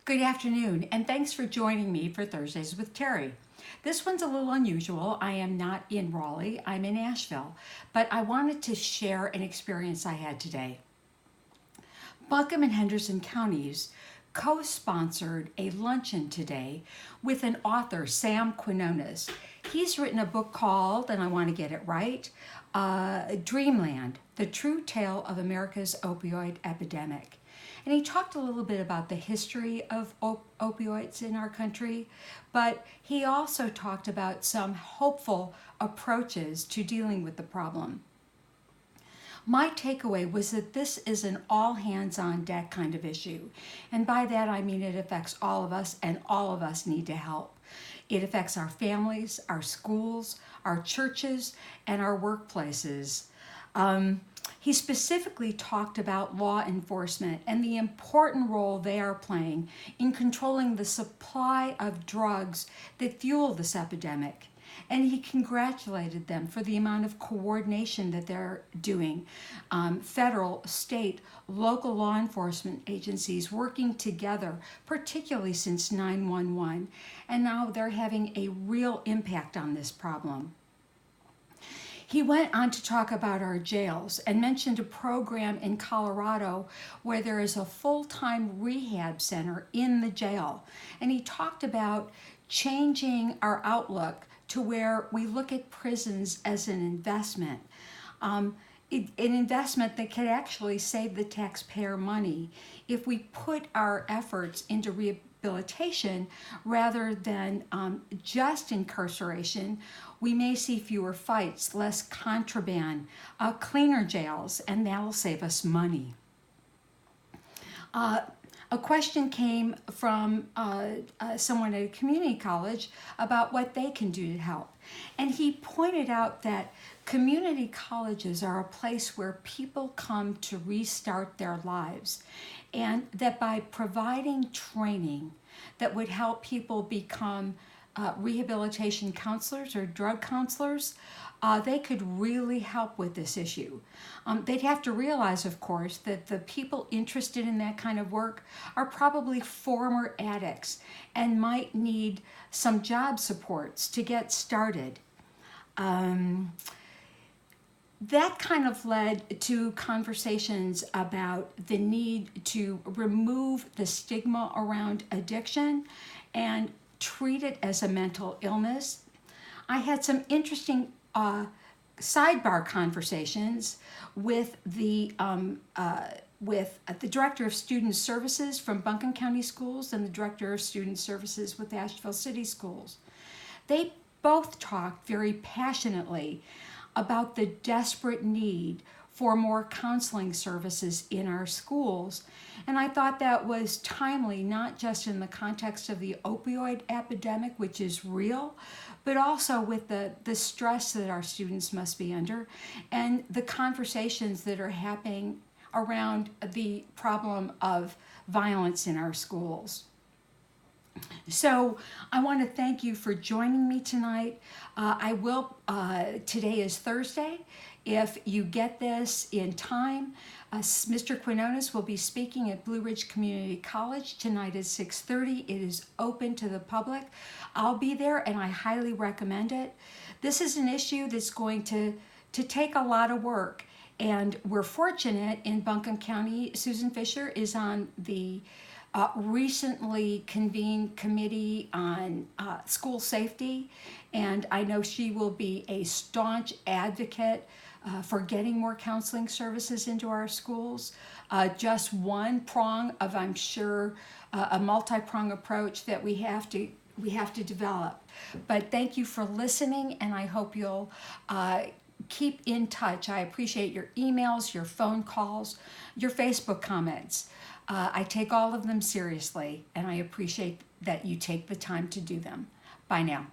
Good afternoon, and thanks for joining me for Thursdays with Terry. This one's a little unusual. I am not in Raleigh, I'm in Asheville, but I wanted to share an experience I had today. Buncombe and Henderson counties co-sponsored a luncheon today with an author, Sam Quinones. He's written a book called, and I want to get it right, Dreamland, The True Tale of America's Opioid Epidemic. And he talked a little bit about the history of opioids in our country, but he also talked about some hopeful approaches to dealing with the problem. My takeaway was that this is an all hands on deck kind of issue. And by that I mean it affects all of us, and all of us need to help. It affects our families, our schools, our churches, and our workplaces. He specifically talked about law enforcement and the important role they are playing in controlling the supply of drugs that fuel this epidemic. And he congratulated them for the amount of coordination that they're doing. Federal, state, local law enforcement agencies working together, particularly since 911. And now they're having a real impact on this problem. He went on to talk about our jails and mentioned a program in Colorado where there is a full-time rehab center in the jail. And he talked about changing our outlook to where we look at prisons as an investment. An investment that could actually save the taxpayer money if we put our efforts into rehabilitation rather than just incarceration. We may see fewer fights, less contraband, cleaner jails, and that'll save us money. A question came from someone at a community college about what they can do to help. And he pointed out that community colleges are a place where people come to restart their lives, and that by providing training that would help people become rehabilitation counselors or drug counselors, they could really help with this issue. They'd have to realize, of course, that the people interested in that kind of work are probably former addicts and might need some job supports to get started. That kind of led to conversations about the need to remove the stigma around addiction and treat it as a mental illness. I had some interesting sidebar conversations with the Director of Student Services from Buncombe County Schools and the Director of Student Services with Asheville City Schools. They both talked very passionately about the desperate need for more counseling services in our schools. And I thought that was timely, not just in the context of the opioid epidemic, which is real, but also with the stress that our students must be under and the conversations that are happening around the problem of violence in our schools. So I want to thank you for joining me tonight. Today is Thursday. If you get this in time, Mr. Quinones will be speaking at Blue Ridge Community College tonight at 6:30. It is open to the public. I'll be there and I highly recommend it. This is an issue that's going to take a lot of work, and we're fortunate in Buncombe County. Susan Fisher is on the recently convened committee on school safety, and I know she will be a staunch advocate for getting more counseling services into our schools. Just one prong of, I'm sure, a multi-prong approach that we have to develop. But thank you for listening, and I hope you'll keep in touch. I appreciate your emails, your phone calls, your Facebook comments. I take all of them seriously, and I appreciate that you take the time to do them. Bye now.